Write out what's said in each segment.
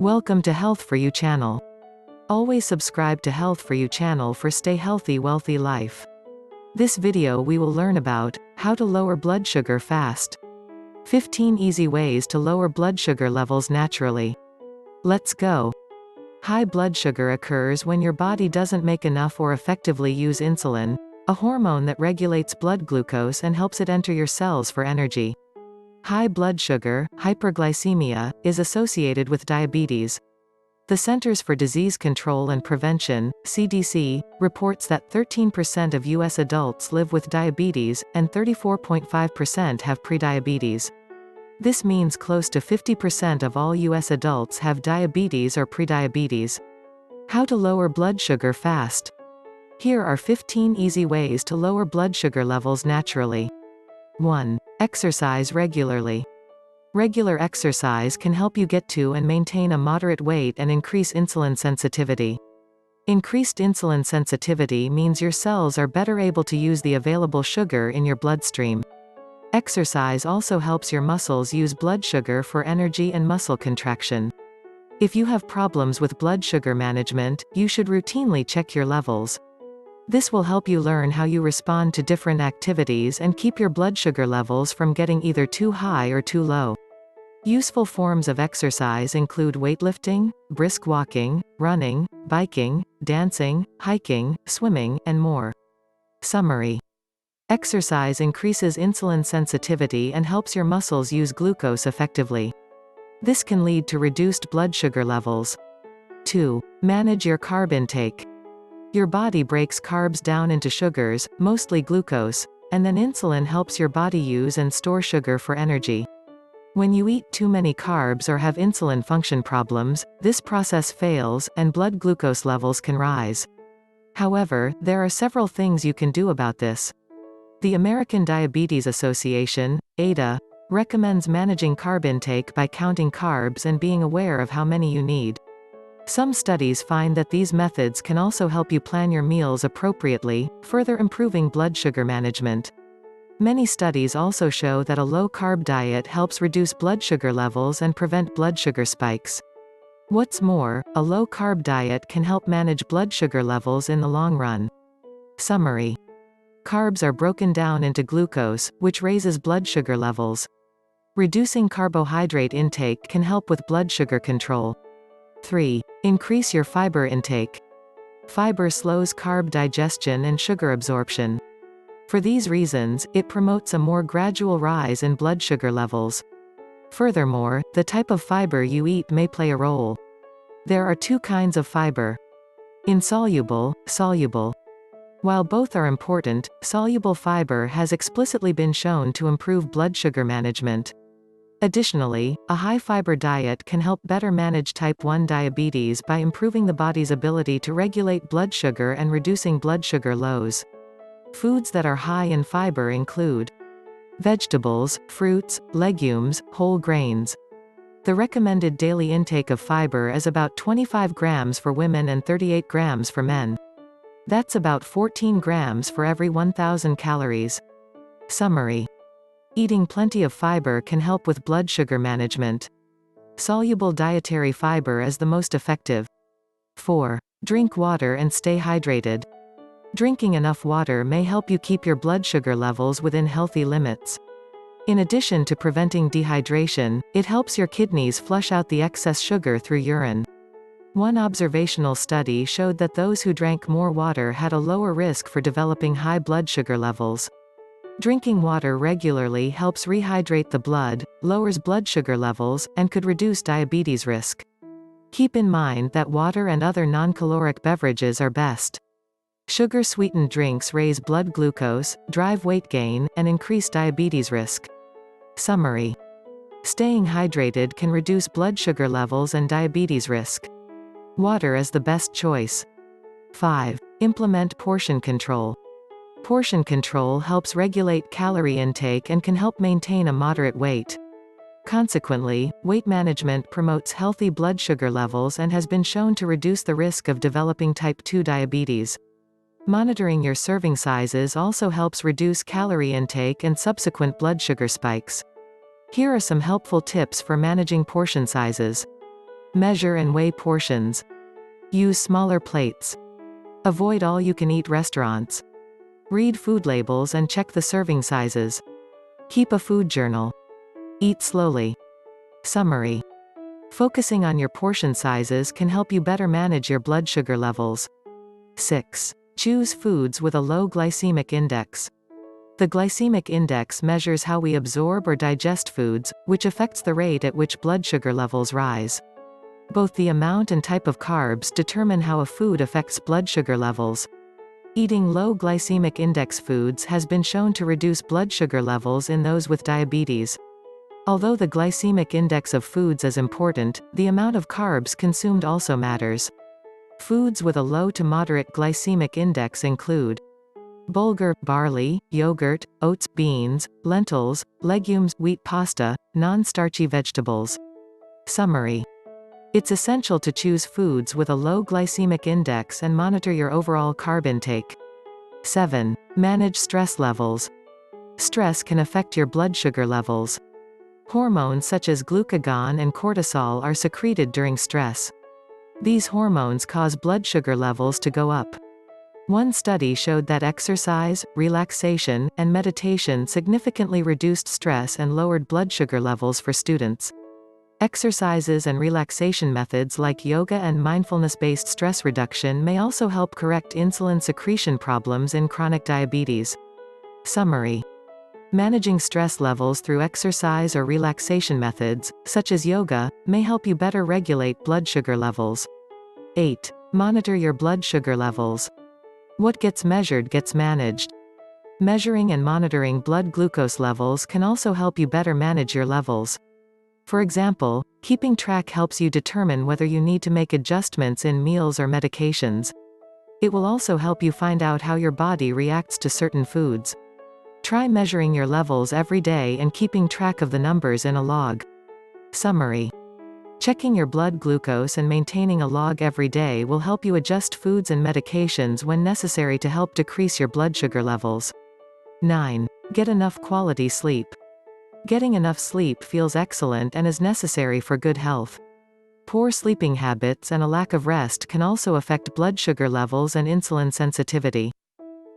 Welcome to Health For You channel. Always subscribe to Health For You channel for stay healthy wealthy life. This video we will learn about how to lower blood sugar fast. 15 easy ways to lower blood sugar levels naturally. Let's go. High blood sugar occurs when your body doesn't make enough or effectively use insulin, a hormone that regulates blood glucose and helps it enter your cells for energy. High blood sugar, hyperglycemia, is associated with diabetes. The Centers for Disease Control and Prevention, CDC, reports that 13% of U.S. adults live with diabetes, and 34.5% have prediabetes. This means close to 50% of all U.S. adults have diabetes or prediabetes. How to lower blood sugar fast. Here are 15 easy ways to lower blood sugar levels naturally. 1. Exercise regularly. Regular exercise can help you get to and maintain a moderate weight and increase insulin sensitivity. Increased insulin sensitivity means your cells are better able to use the available sugar in your bloodstream. Exercise also helps your muscles use blood sugar for energy and muscle contraction. If you have problems with blood sugar management, you should routinely check your levels. This will help you learn how you respond to different activities and keep your blood sugar levels from getting either too high or too low. Useful forms of exercise include weightlifting, brisk walking, running, biking, dancing, hiking, swimming, and more. Summary. Exercise increases insulin sensitivity and helps your muscles use glucose effectively. This can lead to reduced blood sugar levels. 2. Manage your carb intake. Your body breaks carbs down into sugars, mostly glucose, and then insulin helps your body use and store sugar for energy. When you eat too many carbs or have insulin function problems, this process fails, and blood glucose levels can rise. However, there are several things you can do about this. The American Diabetes Association, ADA, recommends managing carb intake by counting carbs and being aware of how many you need. Some studies find that these methods can also help you plan your meals appropriately, further improving blood sugar management. Many studies also show that a low-carb diet helps reduce blood sugar levels and prevent blood sugar spikes. What's more, a low-carb diet can help manage blood sugar levels in the long run. Summary. Carbs are broken down into glucose, which raises blood sugar levels. Reducing carbohydrate intake can help with blood sugar control. 3. Increase your fiber intake. Fiber slows carb digestion and sugar absorption. For these reasons, it promotes a more gradual rise in blood sugar levels. Furthermore, the type of fiber you eat may play a role. There are two kinds of fiber. Insoluble, soluble. While both are important, soluble fiber has explicitly been shown to improve blood sugar management. Additionally, a high-fiber diet can help better manage type 1 diabetes by improving the body's ability to regulate blood sugar and reducing blood sugar lows. Foods that are high in fiber include vegetables, fruits, legumes, whole grains. The recommended daily intake of fiber is about 25 grams for women and 38 grams for men. That's about 14 grams for every 1,000 calories. Summary. Eating plenty of fiber can help with blood sugar management. Soluble dietary fiber is the most effective. 4. Drink water and stay hydrated. Drinking enough water may help you keep your blood sugar levels within healthy limits. In addition to preventing dehydration, it helps your kidneys flush out the excess sugar through urine. One observational study showed that those who drank more water had a lower risk for developing high blood sugar levels. Drinking water regularly helps rehydrate the blood, lowers blood sugar levels, and could reduce diabetes risk. Keep in mind that water and other non-caloric beverages are best. Sugar-sweetened drinks raise blood glucose, drive weight gain, and increase diabetes risk. Summary. Staying hydrated can reduce blood sugar levels and diabetes risk. Water is the best choice. 5. Implement portion control. Portion control helps regulate calorie intake and can help maintain a moderate weight. Consequently, weight management promotes healthy blood sugar levels and has been shown to reduce the risk of developing type 2 diabetes. Monitoring your serving sizes also helps reduce calorie intake and subsequent blood sugar spikes. Here are some helpful tips for managing portion sizes. Measure and weigh portions. Use smaller plates. Avoid all-you-can-eat restaurants. Read food labels and check the serving sizes. Keep a food journal. Eat slowly. Summary. Focusing on your portion sizes can help you better manage your blood sugar levels. 6. Choose foods with a low glycemic index. The glycemic index measures how we absorb or digest foods, which affects the rate at which blood sugar levels rise. Both the amount and type of carbs determine how a food affects blood sugar levels. Eating low glycemic index foods has been shown to reduce blood sugar levels in those with diabetes. Although the glycemic index of foods is important, the amount of carbs consumed also matters. Foods with a low to moderate glycemic index include bulgur, barley, yogurt, oats, beans, lentils, legumes, wheat pasta, non-starchy vegetables. Summary. It's essential to choose foods with a low glycemic index and monitor your overall carb intake. 7. Manage stress levels. Stress can affect your blood sugar levels. Hormones such as glucagon and cortisol are secreted during stress. These hormones cause blood sugar levels to go up. One study showed that exercise, relaxation, and meditation significantly reduced stress and lowered blood sugar levels for students. Exercises and relaxation methods like yoga and mindfulness-based stress reduction may also help correct insulin secretion problems in chronic diabetes. Summary. Managing stress levels through exercise or relaxation methods, such as yoga, may help you better regulate blood sugar levels. 8. Monitor your blood sugar levels. What gets measured gets managed. Measuring and monitoring blood glucose levels can also help you better manage your levels. For example, keeping track helps you determine whether you need to make adjustments in meals or medications. It will also help you find out how your body reacts to certain foods. Try measuring your levels every day and keeping track of the numbers in a log. Summary. Checking your blood glucose and maintaining a log every day will help you adjust foods and medications when necessary to help decrease your blood sugar levels. 9. Get enough quality sleep. Getting enough sleep feels excellent and is necessary for good health. Poor sleeping habits and a lack of rest can also affect blood sugar levels and insulin sensitivity.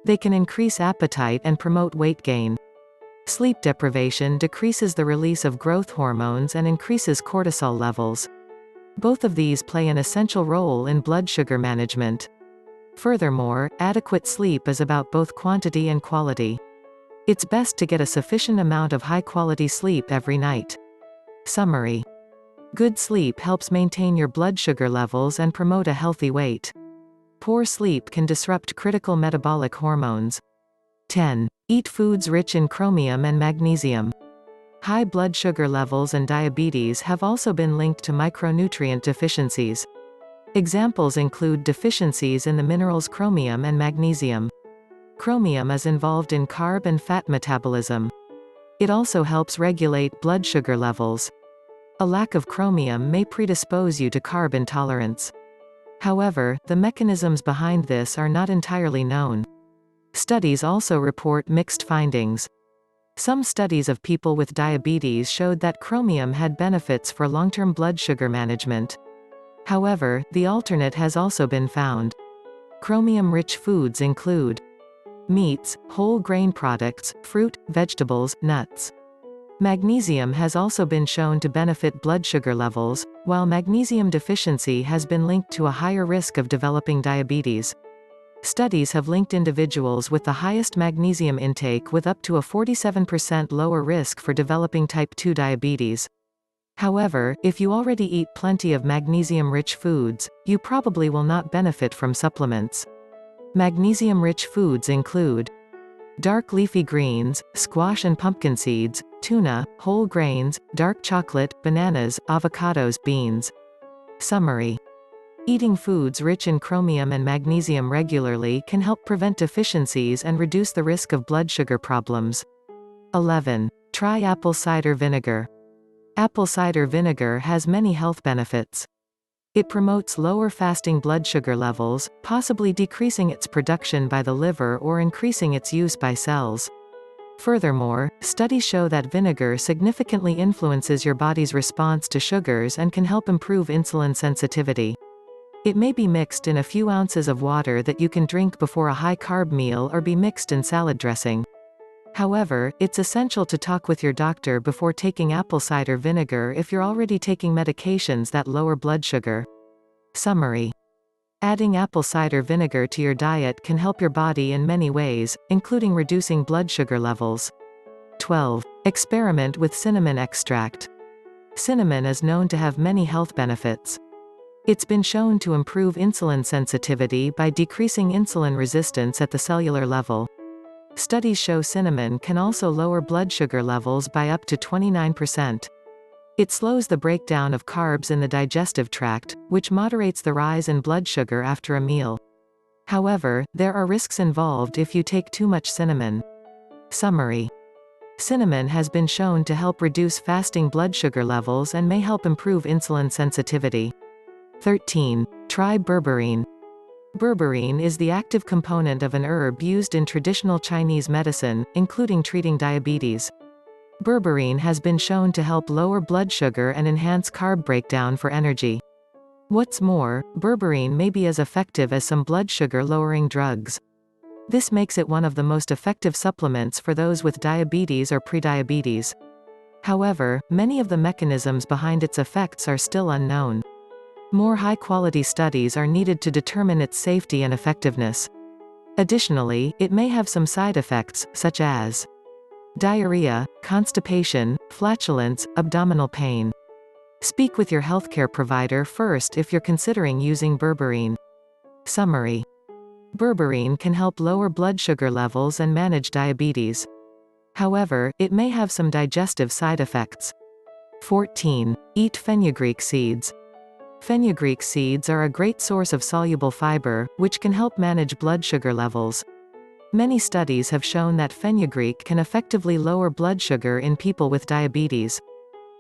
They can increase appetite and promote weight gain. Sleep deprivation decreases the release of growth hormones and increases cortisol levels. Both of these play an essential role in blood sugar management. Furthermore, adequate sleep is about both quantity and quality. It's best to get a sufficient amount of high-quality sleep every night. Summary. Good sleep helps maintain your blood sugar levels and promote a healthy weight. Poor sleep can disrupt critical metabolic hormones. 10. Eat foods rich in chromium and magnesium. High blood sugar levels and diabetes have also been linked to micronutrient deficiencies. Examples include deficiencies in the minerals chromium and magnesium. Chromium is involved in carb and fat metabolism. It also helps regulate blood sugar levels. A lack of chromium may predispose you to carb intolerance. However, the mechanisms behind this are not entirely known. Studies also report mixed findings. Some studies of people with diabetes showed that chromium had benefits for long-term blood sugar management. However, the alternate has also been found. Chromium-rich foods include meats, whole grain products, fruit, vegetables, nuts. Magnesium has also been shown to benefit blood sugar levels, while magnesium deficiency has been linked to a higher risk of developing diabetes. Studies have linked individuals with the highest magnesium intake with up to a 47% lower risk for developing type 2 diabetes. However, if you already eat plenty of magnesium-rich foods, you probably will not benefit from supplements. Magnesium-rich foods include dark leafy greens, squash and pumpkin seeds, tuna, whole grains, dark chocolate, bananas, avocados, beans. Summary. Eating foods rich in chromium and magnesium regularly can help prevent deficiencies and reduce the risk of blood sugar problems. 11. Try apple cider vinegar. Apple cider vinegar has many health benefits. It promotes lower fasting blood sugar levels, possibly decreasing its production by the liver or increasing its use by cells. Furthermore, studies show that vinegar significantly influences your body's response to sugars and can help improve insulin sensitivity. It may be mixed in a few ounces of water that you can drink before a high-carb meal or be mixed in salad dressing. However, it's essential to talk with your doctor before taking apple cider vinegar if you're already taking medications that lower blood sugar. Summary. Adding apple cider vinegar to your diet can help your body in many ways, including reducing blood sugar levels. 12. Experiment with cinnamon extract. Cinnamon is known to have many health benefits. It's been shown to improve insulin sensitivity by decreasing insulin resistance at the cellular level. Studies show cinnamon can also lower blood sugar levels by up to 29%. It slows the breakdown of carbs in the digestive tract, which moderates the rise in blood sugar after a meal. However, there are risks involved if you take too much cinnamon. Summary. Cinnamon has been shown to help reduce fasting blood sugar levels and may help improve insulin sensitivity. 13. Try berberine. Berberine is the active component of an herb used in traditional Chinese medicine, including treating diabetes. Berberine has been shown to help lower blood sugar and enhance carb breakdown for energy. What's more, berberine may be as effective as some blood sugar-lowering drugs. This makes it one of the most effective supplements for those with diabetes or prediabetes. However, many of the mechanisms behind its effects are still unknown. More high-quality studies are needed to determine its safety and effectiveness. Additionally, it may have some side effects, such as diarrhea, constipation, flatulence, abdominal pain. Speak with your healthcare provider first if you're considering using berberine. Summary. Berberine can help lower blood sugar levels and manage diabetes. However, it may have some digestive side effects. 14. Eat fenugreek seeds. Fenugreek seeds are a great source of soluble fiber, which can help manage blood sugar levels. Many studies have shown that fenugreek can effectively lower blood sugar in people with diabetes.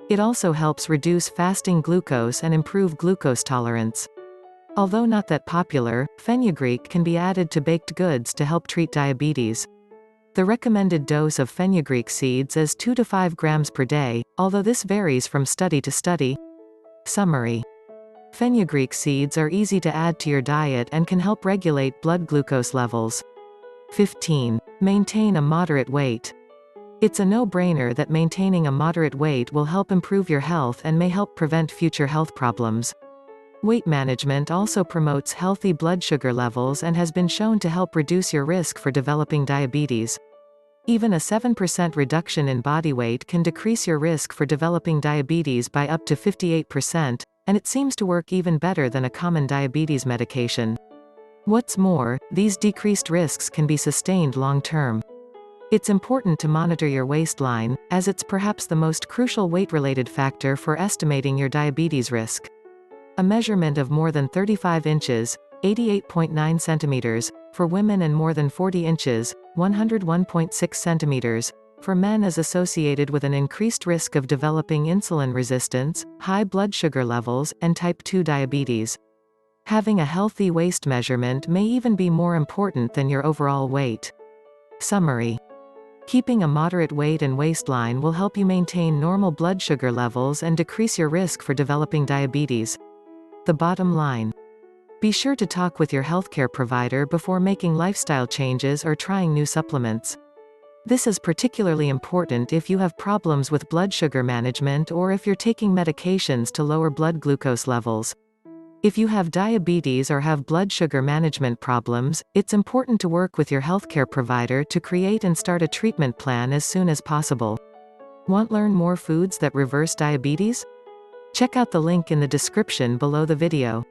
It also helps reduce fasting glucose and improve glucose tolerance. Although not that popular, fenugreek can be added to baked goods to help treat diabetes. The recommended dose of fenugreek seeds is 2 to 5 grams per day, although this varies from study to study. Summary. Fenugreek seeds are easy to add to your diet and can help regulate blood glucose levels. 15. Maintain a moderate weight. It's a no-brainer that maintaining a moderate weight will help improve your health and may help prevent future health problems. Weight management also promotes healthy blood sugar levels and has been shown to help reduce your risk for developing diabetes. Even a 7% reduction in body weight can decrease your risk for developing diabetes by up to 58%, and it seems to work even better than a common diabetes medication. What's more, these decreased risks can be sustained long-term. It's important to monitor your waistline, as it's perhaps the most crucial weight-related factor for estimating your diabetes risk. A measurement of more than 35 inches, 88.9 centimeters, for women and more than 40 inches, 101.6 centimeters, for men is associated with an increased risk of developing insulin resistance, high blood sugar levels, and type 2 diabetes. Having a healthy waist measurement may even be more important than your overall weight. Summary. Keeping a moderate weight and waistline will help you maintain normal blood sugar levels and decrease your risk for developing diabetes. The bottom line. Be sure to talk with your healthcare provider before making lifestyle changes or trying new supplements. This is particularly important if you have problems with blood sugar management or if you're taking medications to lower blood glucose levels. If you have diabetes or have blood sugar management problems, it's important to work with your healthcare provider to create and start a treatment plan as soon as possible. Want to learn more foods that reverse diabetes? Check out the link in the description below the video.